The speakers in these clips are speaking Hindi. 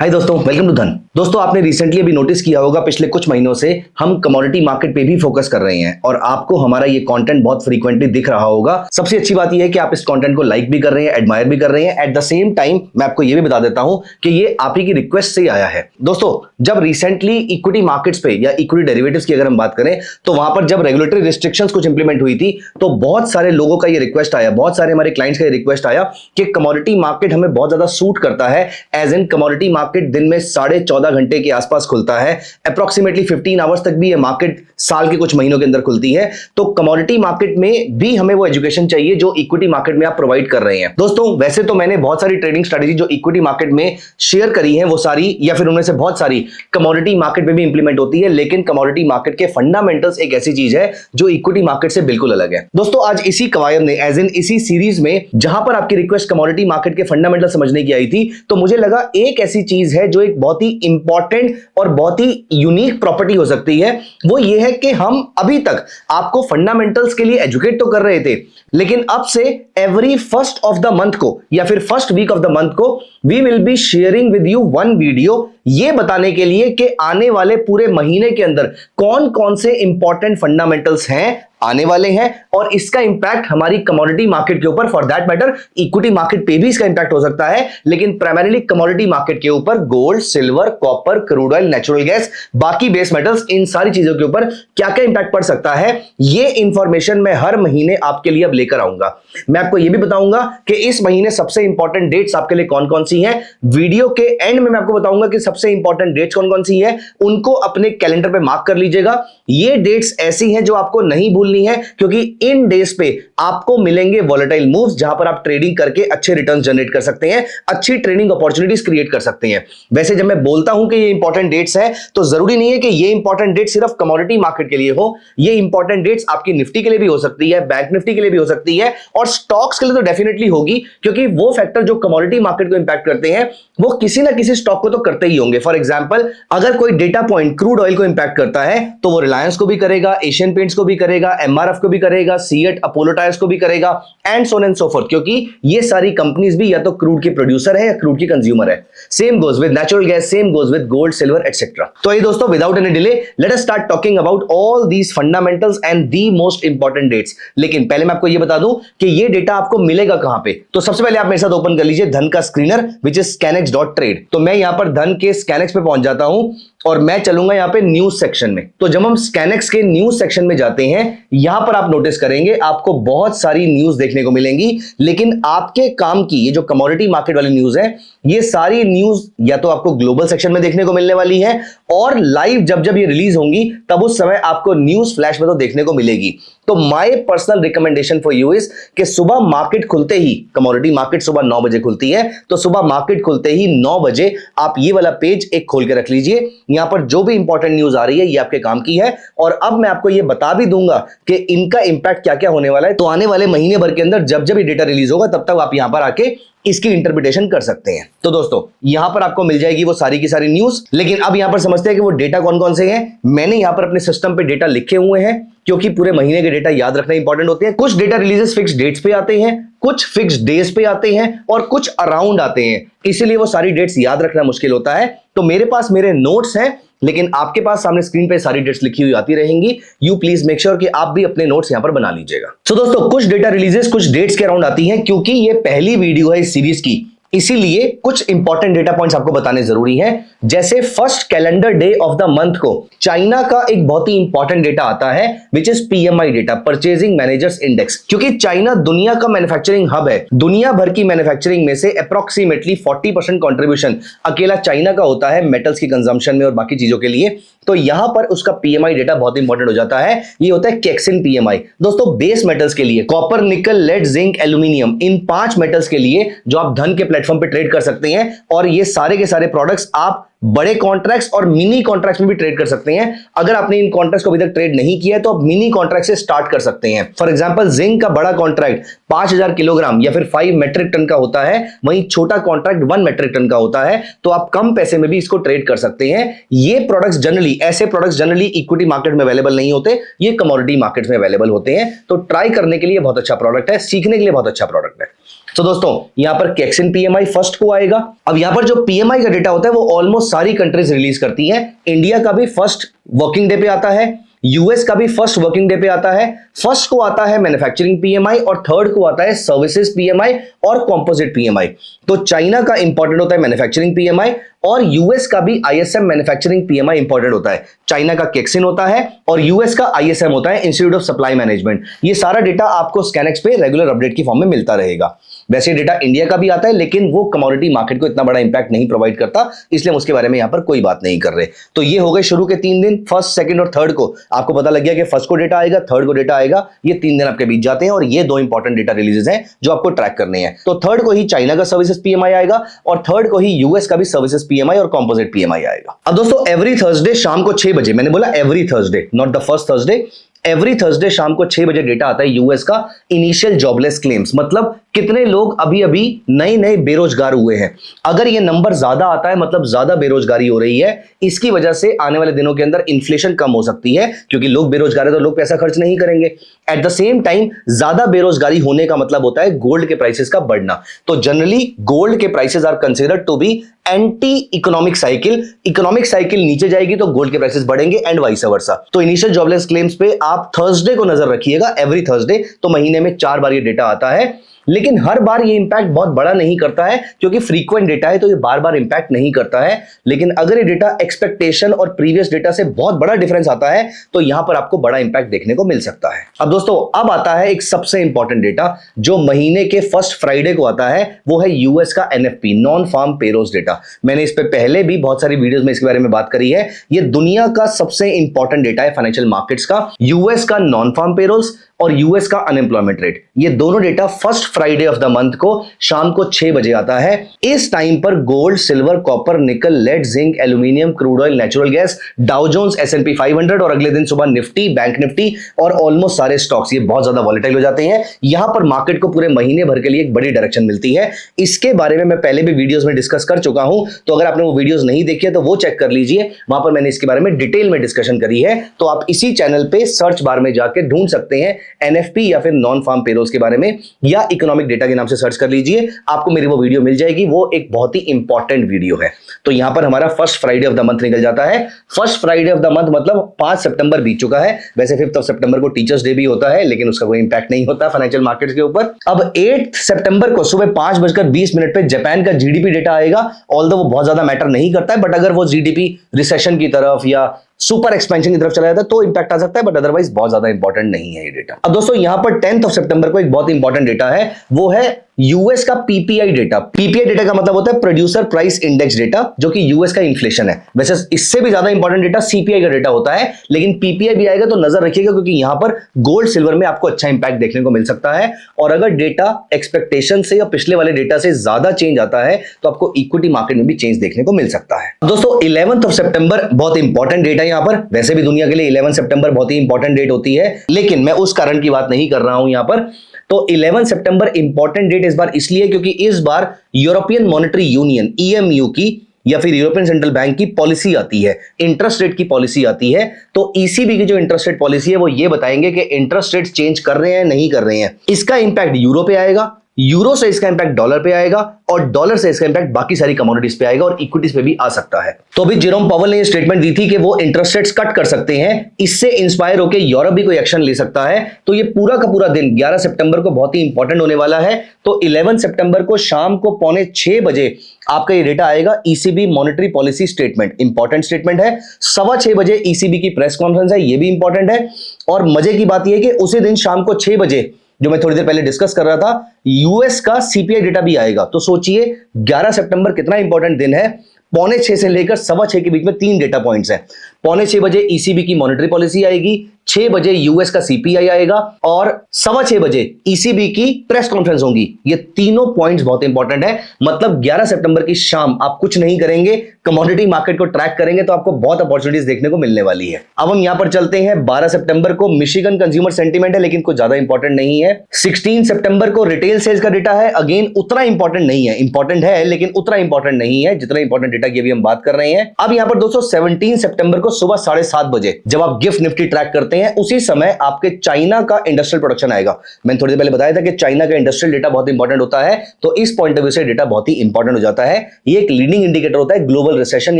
हाय दोस्तों, वेलकम टू धन। दोस्तों, आपने रिसेंटली अभी नोटिस किया होगा पिछले कुछ महीनों से हम कमोडिटी मार्केट पे भी फोकस कर रहे हैं और आपको हमारा ये कंटेंट बहुत फ्रीक्वेंटली दिख रहा होगा। सबसे अच्छी बात ये है कि आप इस कंटेंट को लाइक भी कर रहे हैं, एडमायर भी कर रहे हैं। एट द सेम टाइम मैं आपको ये भी बता देता हूं कि ये आप ही की रिक्वेस्ट से आया है। दोस्तों, जब रिसेंटली इक्विटी मार्केट्स पे या इक्विटी डेरिवेटिव्स की अगर हम बात करें तो वहां पर जब रेगुलेटरी रिस्ट्रिक्शंस कुछ इंप्लीमेंट हुई थी तो बहुत सारे लोगों का ये रिक्वेस्ट आया, बहुत सारे हमारे क्लाइंट्स का ये रिक्वेस्ट आया कि कमोडिटी मार्केट हमें बहुत ज्यादा सूट करता है। एज इन कमोडिटी मार्केट दिन में 14.5 घंटे के आसपास खुलता है, अप्रोक्सीमेटली 15 आवर्स तक भी ये मार्केट साल के कुछ महीनों के अंदर खुलती है। तो कमोडिटी मार्केट में भी हमें वो एजुकेशन चाहिए जो इक्विटी मार्केट में आप प्रोवाइड कर रहे हैं। दोस्तों, वैसे तो मैंने बहुत सारी ट्रेडिंग स्ट्रेटजी जो इक्विटी मार्केट में शेयर करी है वो सारी या फिर उनमें से बहुत सारी कमोडिटी मार्केट में भी इंप्लीमेंट होती है, लेकिन कमोडिटी मार्केट के फंडामेंटल्स एक ऐसी चीज है जो इक्विटी मार्केट से बिल्कुल अलग है। दोस्तों, आज इसी कवायद ने एज इन इसी सीरीज में जहां पर आपकी रिक्वेस्ट कमोडिटी मार्केट के फंडामेंटल समझने की आई थी, तो मुझे लगा एक ऐसी चीज है जो एक बहुत ही इंपॉर्टेंट और बहुत ही यूनिक प्रॉपर्टी हो सकती है। वो ये है कि हम अभी तक आपको फंडामेंटल्स के लिए एजुकेट तो कर रहे थे, लेकिन अब से every first of the month को या फिर first week of the month को we will be sharing with you one video, ये बताने के लिए कि आने वाले पूरे महीने के अंदर कौन कौन से इंपॉर्टेंट फंडामेंटल्स हैं, आने वाले हैं और इसका इंपैक्ट हमारी कमोडिटी मार्केट के ऊपर, for that matter equity market पे भी इसका इंपैक्ट हो सकता है, लेकिन प्राइमरीली कमोडिटी मार्केट के ऊपर gold, silver, copper, crude oil, natural gas, बाकी बेस मेटल्स, इन सारी चीजों के ऊपर क्या क्या इंपैक्ट पड़ सकता है, ये इंफॉर्मेशन मैं हर महीने आपके लिए अब लेकर आऊंगा। मैं आपको यह भी बताऊंगा कि इस महीने सबसे इंपॉर्टेंट डेट्स आपके लिए कौन कौन सी हैं। वीडियो के एंड में मैं आपको बताऊंगा कि सबसे इंपॉर्टेंट डेट्स कौन कौन सी हैं, उनको अपने कैलेंडर पे मार्क कर लीजिएगा। ये डेट्स ऐसी हैं जो आपको नहीं भूलनी है, क्योंकि इन डेज पे आपको मिलेंगे वॉलेटाइल मूव्स जहां पर आप ट्रेडिंग करके अच्छे रिटर्न्स जनरेट कर सकते हैं, अच्छी ट्रेडिंग अपॉर्चुनिटीज क्रिएट कर सकते हैं। वैसे जब मैं बोलता हूं कि ये इंपॉर्टेंट डेट्स हैं तो जरूरी नहीं है कि ये इंपॉर्टेंट डेट सिर्फ कमोडिटी मार्केट के लिए हो। ये इंपॉर्टेंट डेट्स आपकी निफ्टी के लिए भी हो सकती है, बैंक निफ्टी के लिए भी हो सकती है और स्टॉक्स के लिए तो डेफिनेटली होगी, क्योंकि वो फैक्टर जो कमोडिटी मार्केट को इंपैक्ट करते हैं वो किसी ना किसी स्टॉक को तो करते ही होंगे। फॉर एग्जांपल, अगर कोई डेटा पॉइंट क्रूड ऑयल को इंपैक्ट करता है तो वो रिलायंस को भी करेगा, एशियन पेंट्स को भी करेगा, एमआरएफ को भी करेगा, सीएट, अपोलो टायर्स को भी करेगा and so on and so fourth, क्योंकि ये सारी कंपनीज भी या तो क्रूड की प्रोड्यूसर है या क्रूड की कंज्यूमर है। Same goes with natural gas, same goes with gold, silver etcetera. तो ये दोस्तों, without any delay let us start talking about all these fundamentals and the most important dates. लेकिन पहले मैं आपको ये बता दूं कि ये डेटा आपको मिलेगा कहां पे। तो सबसे पहले आप मेरे साथ ओपन कर लीजिए धन का स्क्रीनर विच इज scanex.trade। तो मैं यहां पर धन के scanex पे पहुंच जाता हूं और मैं चलूंगा यहां पे न्यूज सेक्शन में। तो जब हम scanex के न्यूज सेक्शन में जाते हैं, यहां पर आप नोटिस करेंगे आपको बहुत सारी न्यूज देखने को मिलेंगी, लेकिन आपके काम की ये जो कमोडिटी मार्केट वाली न्यूज है, ये सारी न्यूज या तो आपको ग्लोबल सेक्शन में देखने को मिलने वाली है और लाइव जब जब ये रिलीज होंगी तब उस समय आपको न्यूज फ्लैश में तो देखने को मिलेगी। तो my personal recommendation for you is कि सुबह मार्केट खुलते ही, कमोडिटी मार्केट सुबह 9 बजे खुलती है, तो सुबह मार्केट खुलते ही 9 बजे आप ये वाला पेज एक खोल के रख लीजिए। यहां पर जो भी इंपॉर्टेंट न्यूज आ रही है ये आपके काम की है और अब मैं आपको ये बता भी दूंगा कि इनका इंपैक्ट क्या क्या होने वाला है। तो आने वाले महीने भर के अंदर जब जब ये डेटा रिलीज होगा तब तक आप यहां पर आके इसकी इंटरप्रिटेशन कर सकते हैं। तो दोस्तों, यहां पर आपको मिल जाएगी वो सारी की सारी न्यूज, लेकिन अब यहां पर समझते हैं कि वो डेटा कौन कौन से हैं। मैंने यहां पर अपने सिस्टम पे डेटा लिखे हुए हैं, क्योंकि पूरे महीने के डेटा याद रखना इंपॉर्टेंट होते हैं। कुछ डेटा रिलीजेस फिक्स डेट्स पे आते हैं, कुछ फिक्स डेज पे आते हैं और कुछ अराउंड आते हैं, इसीलिए वो सारी डेट्स याद रखना मुश्किल होता है। तो मेरे पास मेरे नोट्स हैं, लेकिन आपके पास सामने स्क्रीन पे सारी डेट्स लिखी हुई आती रहेंगी। यू प्लीज मेक श्योर कि आप भी अपने नोट्स यहां पर बना लीजिएगा। सो दोस्तों, कुछ डेटा रिलीजेस कुछ डेट्स के अराउंड आती हैं, क्योंकि ये पहली वीडियो है इस सीरीज की, इसीलिए कुछ इंपॉर्टेंट डेटा पॉइंट्स आपको बताने जरूरी हैं। जैसे first calendar day of the month को चाइना का एक बहुत ही इंपॉर्टेंट डेटा आता है which is PMI data, purchasing managers index. क्योंकि चाइना दुनिया का मैन्युफैक्चरिंग हब है, दुनिया भर की मैन्युफैक्चरिंग में से अप्रोक्सीमेटली 40% कंट्रीब्यूशन अकेला चाइना का होता है मेटल्स की कंजम्पशन में और बाकी चीजों के लिए। तो यहां पर उसका पीएमआई डेटा बहुत इंपॉर्टेंट हो जाता है। ये होता है कैक्सिन पीएमआई। दोस्तों, बेस मेटल्स के लिए copper, nickel, lead, zinc, aluminium, इन 5 मेटल्स के लिए जो आप धन के प्लेटफॉर्म पे ट्रेड कर सकते हैं, और ये सारे के सारे प्रोडक्ट्स आप बड़े कॉन्ट्रैक्ट्स और मिनी कॉन्ट्रैक्ट्स में भी ट्रेड कर सकते हैं। अगर आपने इन कॉन्ट्रैक्ट्स को अभी तक ट्रेड नहीं किया है तो आप मिनी कॉन्ट्रैक्ट से स्टार्ट कर सकते हैं। फॉर एग्जांपल, जिंक का बड़ा कॉन्ट्रैक्ट 5000 किलोग्राम या फिर 5 मेट्रिक टन का होता है, वहीं छोटा कॉन्ट्रैक्ट 1 मेट्रिक टन का होता है, तो आप कम पैसे में भी इसको ट्रेड कर सकते हैं। ये प्रोडक्ट्स जनरली, ऐसे प्रोडक्ट्स जनरली इक्विटी मार्केट में अवेलेबल नहीं होते, ये कमोडिटी मार्केट में अवेलेबल होते हैं। तो ट्राई करने के लिए बहुत अच्छा प्रोडक्ट है, सीखने के लिए बहुत अच्छा प्रोडक्ट है। तो दोस्तों यहां पर कैक्सिन पीएमआई फर्स्ट को आएगा। अब यहां पर जो पीएमआई का डेटा होता है वो ऑलमोस्ट सारी कंट्रीज रिलीज करती हैं। इंडिया का भी फर्स्ट वर्किंग डे पे आता है, यूएस का भी फर्स्ट वर्किंग डे पे आता है। फर्स्ट को आता है मैन्युफैक्चरिंग पीएमआई और थर्ड को आता है सर्विसेज पीएमआई और कंपोजिट पीएमआई। तो चाइना का इंपॉर्टेंट होता है मैन्युफैक्चरिंग पीएमआई और यूएस का भी आईएसएम मैन्युफैक्चरिंग पीएमआई इंपॉर्टेंट होता है। चाइना का कैक्सिन होता है और यूएस का आईएसएम होता है, इंस्टीट्यूट ऑफ सप्लाई मैनेजमेंट। ये सारा डेटा आपको स्कैनएक्स पे रेगुलर अपडेट की फॉर्म में मिलता रहेगा। वैसे डेटा इंडिया का भी आता है लेकिन वो कमोडिटी मार्केट को इतना बड़ा इंपैक्ट नहीं प्रोवाइड करता, इसलिए हम उसके बारे में यहां पर कोई बात नहीं कर रहे। तो ये हो गए शुरू के 3 दिन, फर्स्ट, सेकंड और थर्ड को आपको पता लग गया कि फर्स्ट को डेटा आएगा, थर्ड को डेटा आएगा। ये 3 दिन आपके बीच जाते हैं और ये 2 इंपॉर्टेंट डेटा रिलीजेस हैं जो आपको ट्रैक करने हैं। तो थर्ड को ही चाइना का सर्विसेज पीएमआई आएगा और थर्ड को ही यूएस का भी सर्विसेज पीएमआई और कंपोजिट पीएमआई आएगा। अब दोस्तों एवरी थर्सडे शाम को 6 बजे, मैंने बोला every Thursday, not the first Thursday, every Thursday शाम को 6 बजे डेटा आता है यूएस का इनिशियल जॉबलेस क्लेम्स, मतलब कितने लोग अभी अभी नए बेरोजगार हुए हैं। अगर ये नंबर ज्यादा आता है मतलब ज्यादा बेरोजगारी हो रही है, इसकी वजह से आने वाले दिनों के अंदर इन्फ्लेशन कम हो सकती है, क्योंकि लोग बेरोजगार है तो लोग पैसा खर्च नहीं करेंगे। एट द सेम टाइम ज्यादा बेरोजगारी होने का मतलब होता है गोल्ड के प्राइसेस का बढ़ना। तो जनरली गोल्ड के prices are considered to be anti economic cycle. Economic cycle नीचे जाएगी तो गोल्ड के प्राइसेस बढ़ेंगे एंड वाइस वर्सा। तो इनिशियल जॉबलेस क्लेम्स पे आप थर्सडे को नजर रखिएगा, एवरी थर्सडे। तो महीने में 4 बार ये डेटा आता है, लेकिन हर बार ये इंपैक्ट बहुत बड़ा नहीं करता है क्योंकि फ्रीक्वेंट डेटा है तो ये बार बार इंपैक्ट नहीं करता है। लेकिन अगर ये डेटा एक्सपेक्टेशन और प्रीवियस डेटा से बहुत बड़ा डिफरेंस आता है तो यहां पर आपको बड़ा इंपैक्ट देखने को मिल सकता है। अब दोस्तों अब आता है एक सबसे इंपॉर्टेंट डेटा जो महीने के फर्स्ट फ्राइडे को आता है, वो है यूएस का NFP, non farm payrolls data. मैंने इस पे पहले भी बहुत सारी वीडियोस में इसके बारे में बात करी है। ये दुनिया का सबसे इंपॉर्टेंट डेटा है फाइनेंशियल मार्केट्स का। यूएस का नॉन फार्म पेरोल्स और यूएस का अनएम्प्लॉयमेंट रेट, ये दोनों data first Friday of the month को शाम को 6 बजे आता है। इस टाइम पर gold, silver, copper, nickel, lead, zinc, aluminium, crude oil, natural gas, Dow Jones, S&P 500 और अगले दिन सुबह निफ्टी, बैंक निफ्टी और ऑलमोस्ट सारे स्टॉक्स ये बहुत ज्यादा वॉलेटाइल हो जाते हैं। यहां पर मार्केट को पूरे महीने भर के लिए एक बड़ी डायरेक्शन मिलती है। इसके बारे में मैं पहले भी वीडियोस में डिस्कस कर चुका हूं, तो अगर आपने वो वीडियोस नहीं देखी है तो वो चेक कर लीजिए। वहां पर मैंने इसके बारे में डिटेल में डिस्कशन करी है। तो आप इसी चैनल पे सर्च बार में जाके ढूंढ सकते हैं एनएफपी या फिर नॉन फार्म पेरोल्स के बारे में, या इकोनॉमिक डेटा के नाम से सर्च कर लीजिए, आपको मेरी वो वीडियो मिल जाएगी। वो एक बहुत ही इंपॉर्टेंट वीडियो है। तो यहां पर हमारा first Friday of the month निकल जाता है। First Friday of the month मतलब 5 सितंबर बीत चुका है। वैसे 5 ऑफ सितंबर को टीचर्स डे भी होता है, लेकिन उसका कोई इंपैक्ट नहीं होता फाइनेंशियल मार्केट्स के ऊपर। अब 8 सितंबर को सुबह 5:20 पे जापान का जीडीपी डेटा आएगा। ऑल्दो वो बहुत ज्यादा मैटर नहीं करता है, बट अगर वो जीडीपी रिसेशन की तरफ या सुपर एक्सपेंशन की तरफ चला जाता है तो इंपैक्ट आ सकता है, बट अदरवाइज बहुत ज्यादा इंपॉर्टेंट नहीं है ये डेटा। अब दोस्तों यहां पर 10 सितंबर को एक बहुत इंपॉर्टेंट डेटा है, वो है यूएस का पीपीआई डेटा। पीपीआई डेटा का मतलब होता है प्रोड्यूसर प्राइस इंडेक्स डेटा, जो कि यूएस का इन्फ्लेशन है। वैसे इससे भी ज्यादा इंपॉर्टेंट डेटा सीपीआई का डेटा होता है, लेकिन पीपीआई भी आएगा तो नजर रखिएगा, क्योंकि यहां पर गोल्ड सिल्वर में आपको अच्छा इंपैक्ट देखने को मिल सकता है। और अगर डेटा एक्सपेक्टेशन से या पिछले वाले डेटा से ज्यादा चेंज आता है तो आपको इक्विटी मार्केट में भी चेंज देखने को मिल सकता है। दोस्तों 11 सितंबर बहुत इंपॉर्टेंट डेटा यहां पर। वैसे भी दुनिया के लिए 11 सितंबर बहुत ही इंपॉर्टेंट डेट होती है, लेकिन मैं उस कारण की बात नहीं कर रहा हूं यहां पर। तो 11 सितंबर इंपॉर्टेंट डेट इस बार इसलिए क्योंकि इस बार यूरोपियन मॉनेटरी यूनियन ईएमयू की या फिर यूरोपियन सेंट्रल बैंक की पॉलिसी आती है, इंटरेस्ट रेट की पॉलिसी आती है। तो ईसीबी की जो इंटरेस्ट रेट पॉलिसी है वो ये बताएंगे कि इंटरेस्ट रेट चेंज कर रहे हैं नहीं कर रहे हैं। इसका इंपैक्ट यूरो पे आएगा, यूरो से इसका इंपैक्ट डॉलर पे आएगा और डॉलर से इसका इंपैक्ट बाकी सारी कमोडिटीज पे आएगा और इक्विटीज पे भी आ सकता है। तो अभी जेरोम पावेल ने ये स्टेटमेंट दी थी कि वो इंटरेस्ट रेट्स कट कर सकते हैं, इससे इंस्पायर होकर यूरोप भी कोई एक्शन ले सकता है। तो ये पूरा का पूरा दिन 11 सितंबर को बहुत ही इंपॉर्टेंट होने वाला है। तो 11 सितंबर को शाम को 5:45 बजे आपका ये डेटा आएगा, ECB monetary policy statement. Important statement है। 6:15 बजे ईसीबी की प्रेस कॉन्फ्रेंस है, ये भी इंपॉर्टेंट है। और मजे की बात यह है कि उसी दिन शाम को 6 बजे, जो मैं थोड़ी देर पहले डिस्कस कर रहा था, यूएस का सीपीआई डेटा भी आएगा। तो सोचिए 11 सितंबर कितना इंपॉर्टेंट दिन है। 5:45 से लेकर 6:15 के बीच में 3 डेटा पॉइंट्स हैं। 5:45 बजे ईसीबी की मॉनेटरी पॉलिसी आएगी, 6 बजे यूएस का सीपीआई आएगा और 6:15 बजे ईसीबी की प्रेस कॉन्फ्रेंस होगी। ये तीनों पॉइंट्स बहुत इंपॉर्टेंट है। मतलब 11 सितंबर की शाम आप कुछ नहीं करेंगे, कमोडिटी मार्केट को ट्रैक करेंगे तो आपको बहुत अपॉर्चुनिटीज देखने को मिलने वाली है। अब हम यहां पर चलते हैं 12 सितंबर को मिशिगन कंज्यूमर सेंटीमेंट है, लेकिन कुछ ज्यादा इंपॉर्टेंट नहीं है। 16 सितंबर को रिटेल सेल्स का डेटा है, अगेन उतना इंपॉर्टेंट नहीं है, इंपॉर्टेंट है लेकिन उतना इंपॉर्टेंट नहीं है जितना इंपॉर्टेंट डेटा की अभी हम बात कर रहे हैं। अब यहां पर दोस्तों 17 सितंबर को सुबह 7:30 बजे जब आप गिफ्ट निफ्टी ट्रैक करते हैं हैं उसी समय आपके चाइना का इंडस्ट्रियल प्रोडक्शन आएगा। मैंने थोड़ी देर पहले बताया था कि चाइना का इंडस्ट्रियल डेटा बहुत इंपॉर्टेंट होता है, तो इस पॉइंट ऑफ व्यू से डेटा बहुत ही इंपॉर्टेंट हो जाता है। ये एक लीडिंग इंडिकेटर होता है ग्लोबल रिसेशन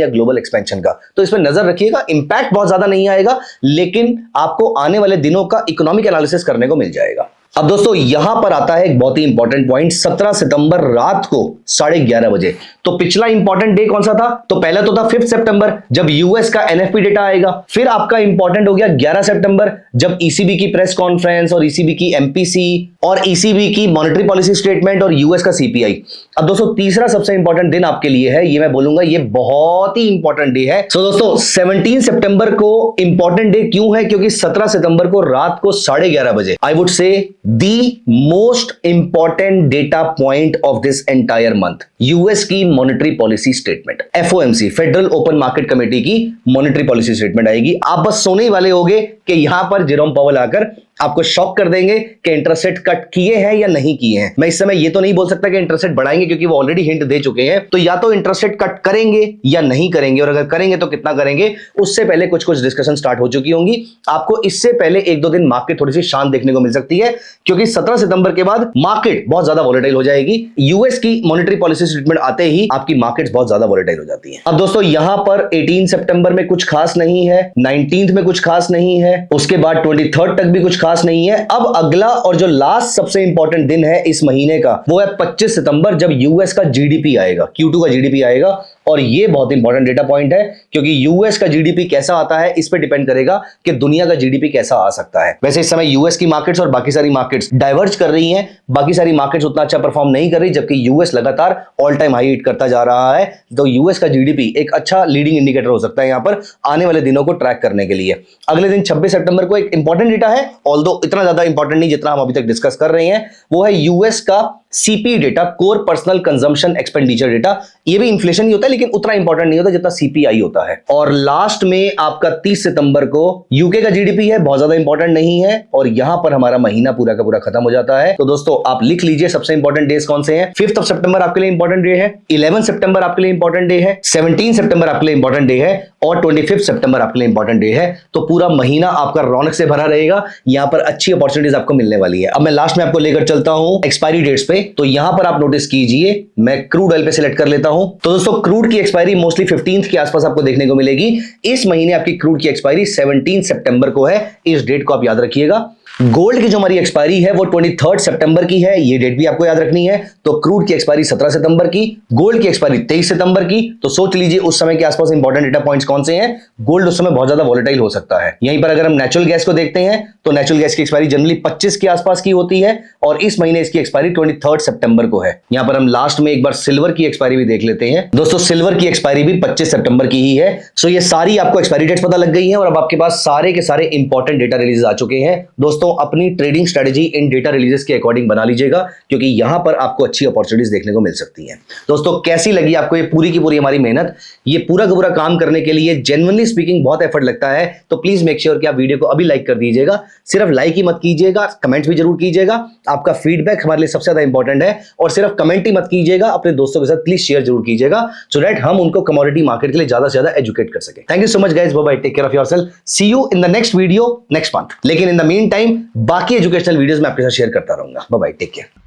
या ग्लोबल एक्सपेंशन का, तो इसमें नजर रखिएगा। इंपैक्ट बहुत ज्यादा नहीं आएगा, लेकिन आपको आने वाले दिनों का इकोनॉमिक एनालिसिस करने को मिल जाएगा। अब दोस्तों यहां पर आता है एक बहुत ही इंपॉर्टेंट पॉइंट, 17 सितंबर रात को 11:30 बजे। तो पिछला इंपॉर्टेंट डे कौन सा था? तो पहला तो था 5 सितंबर जब यूएस का एनएफपी डेटा आएगा। फिर आपका इंपॉर्टेंट हो गया 11 सितंबर जब ईसीबी की प्रेस कॉन्फ्रेंस और ईसीबी की एमपीसी और ईसीबी की मॉनेटरी पॉलिसी स्टेटमेंट और यूएस का सीपीआई। अब दोस्तों तीसरा सबसे इंपॉर्टेंट दिन आपके लिए है, ये मैं बोलूंगा ये बहुत ही इंपॉर्टेंट डे है। सो दोस्तों 17 सितंबर को इंपॉर्टेंट डे क्यों है? क्योंकि 17 सितंबर को रात को 11:30 बजे I would say the most important data point of this entire month, US की monetary policy statement, FOMC federal open market committee की मॉनेटरी पॉलिसी स्टेटमेंट आएगी। आप बस सोने ही वाले होंगे कि यहां पर जेरोम पावेल आकर आपको शॉक कर देंगे कि इंटरेस्ट रेट कट किए हैं या नहीं किए हैं। मैं इस समय ये तो नहीं बोल सकता कि इंटरेस्ट रेट बढ़ाएंगे क्योंकि वो ऑलरेडी हिंट दे चुके हैं, तो या तो इंटरेस्ट रेट कट करेंगे या नहीं करेंगे, और अगर करेंगे तो कितना करेंगे, उससे पहले कुछ डिस्कशन स्टार्ट हो चुकी होंगी। आपको इससे पहले 1-2 दिन मार्केट थोड़ी सी शांत देखने को मिल सकती है, क्योंकि 17 सितंबर के बाद मार्केट बहुत ज्यादा वॉलेटाइल हो जाएगी। यूएस की मॉनेटरी पॉलिसी स्टेटमेंट आते ही आपकी मार्केट बहुत ज्यादा वॉलेटाइल हो जाती है। अब दोस्तों यहां पर 18 सितंबर में कुछ खास नहीं है, 19th में कुछ खास नहीं है, उसके बाद 23rd तक भी कुछ खास नहीं है। अब अगला और जो लास्ट सबसे इंपॉर्टेंट दिन है इस महीने का, वो है 25 सितंबर जब यूएस का जीडीपी आएगा, Q2 का जीडीपी आएगा। और ये बहुत इंपॉर्टेंट डेटा पॉइंट है, क्योंकि यूएस का जीडीपी कैसा आता है इस पे डिपेंड करेगा कि दुनिया का जीडीपी कैसा आ सकता है। वैसे इस समय यूएस की मार्केट्स और बाकी सारी मार्केट्स डाइवर्ज कर रही हैं, बाकी सारी मार्केट्स उतना अच्छा परफॉर्म नहीं कर रही, जबकि यूएस लगातार ऑल टाइम हाई हिट करता जा रहा है। तो यूएस का जीडीपी एक अच्छा लीडिंग इंडिकेटर हो सकता है यहां पर आने वाले दिनों को ट्रैक करने के लिए। अगले दिन 26 सितंबर को एक इंपॉर्टेंट डेटा है, ऑल्दो इतना ज्यादा इंपॉर्टेंट नहीं जितना हम अभी तक डिस्कस कर रहे हैं, वो है यूएस का CP data, core personal consumption expenditure data. ये भी इन्फ्लेशन ही होता है लेकिन उतना इंपॉर्टेंट नहीं होता जितना सीपीआई होता है। और लास्ट में आपका 30 सितंबर को यूके का जीडीपी है, बहुत ज्यादा इंपॉर्टेंट नहीं है, और यहां पर हमारा महीना पूरा का पूरा खत्म हो जाता है। तो दोस्तों आप लिख लीजिए सबसे इंपॉर्टेंट डेज कौन से हैं। 5 सितंबर आपके लिए इंपॉर्टेंट डे है, 11 सितंबर आपके लिए इंपॉर्टेंट डे है, 17 सितंबर आपके लिए इंपॉर्टेंट डे है, और 25 सितंबर आपके लिए इंपॉर्टेंट डे है। तो पूरा महीना आपका रौनक से भरा रहेगा, यहां पर अच्छी अपॉर्चुनिटीज आपको मिलने वाली है। अब मैं लास्ट में आपको लेकर चलता हूं एक्सपायरी डेट्स पे। तो यहां पर आप नोटिस कीजिए, मैं क्रूड ऑयल पे सिलेक्ट कर लेता हूं। तो दोस्तों क्रूड की एक्सपायरी मोस्टली 15th के आसपास आपको देखने को मिलेगी। इस महीने आपकी क्रूड की एक्सपायरी 17 सितंबर को है, इस डेट को आप याद रखिएगा। गोल्ड की जो हमारी एक्सपायरी है वो 23 सितंबर की है, ये डेट भी आपको याद रखनी है। तो क्रूड की एक्सपायरी 17 सितंबर की, गोल्ड की एक्सपायरी 23 सितंबर की। तो सोच लीजिए उस समय के आसपास इंपॉर्टेंट डेटा पॉइंट्स कौन से हैं। गोल्ड उस समय बहुत ज्यादा वॉलेटाइल हो सकता है। यहीं पर अगर हम नेचुरल गैस को देखते हैं तो नेचुरल गैस की एक्सपायरी जनरली 25 के आसपास की होती है, और इस महीने इसकी एक्सपायरी 23 सितंबर को है। यहां पर हम लास्ट में एक बार सिल्वर की एक्सपायरी भी देख लेते हैं। दोस्तों सिल्वर की एक्सपायरी भी 25 सितंबर की ही है। सो ये सारी आपको एक्सपायरी डेट्स पता लग गई हैं, और अब आपके पास सारे के सारे इंपॉर्टेंट डेटा रिलीज आ चुके हैं। दोस्तों अपनी trading strategy in data releases के अकॉर्डिंग बना लीजिएगा, क्योंकि यहां पर आपको अच्छी अपॉर्चुनिटीज देखने को मिल सकती हैं। दोस्तों कैसी लगी आपको ये पूरी की पूरी हमारी मेहनत? ये पूरा का पूरा काम करने के लिए जेन्युइनली स्पीकिंग बहुत एफर्ट लगता है, तो प्लीज मेक श्योर कि आप वीडियो को अभी लाइक कर दीजिएगा। सिर्फ लाइक ही मत कीजिएगा, कमेंट भी जरूर कीजिएगा। आपका फीडबैक हमारे लिए सबसे ज्यादा इंपॉर्टेंट है, और सिर्फ कमेंट ही मत कीजिएगा, अपने दोस्तों के साथ प्लीज शेयर जरूर कीजिएगा, सो दैट हम उनको कमोडिटी मार्केट के लिए ज्यादा से ज्यादा एजुकेट कर सके। Thank you so much guys, bye bye, take care of yourself, see you in the next video next month. लेकिन इन द मीन टाइम बाकी एजुकेशनल वीडियोस में आपके साथ शेयर करता रहूंगा। Bye bye, take care.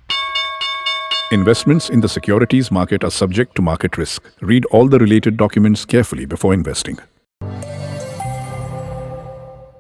Investments in the securities market are subject to market risk. Read all the related documents carefully before investing.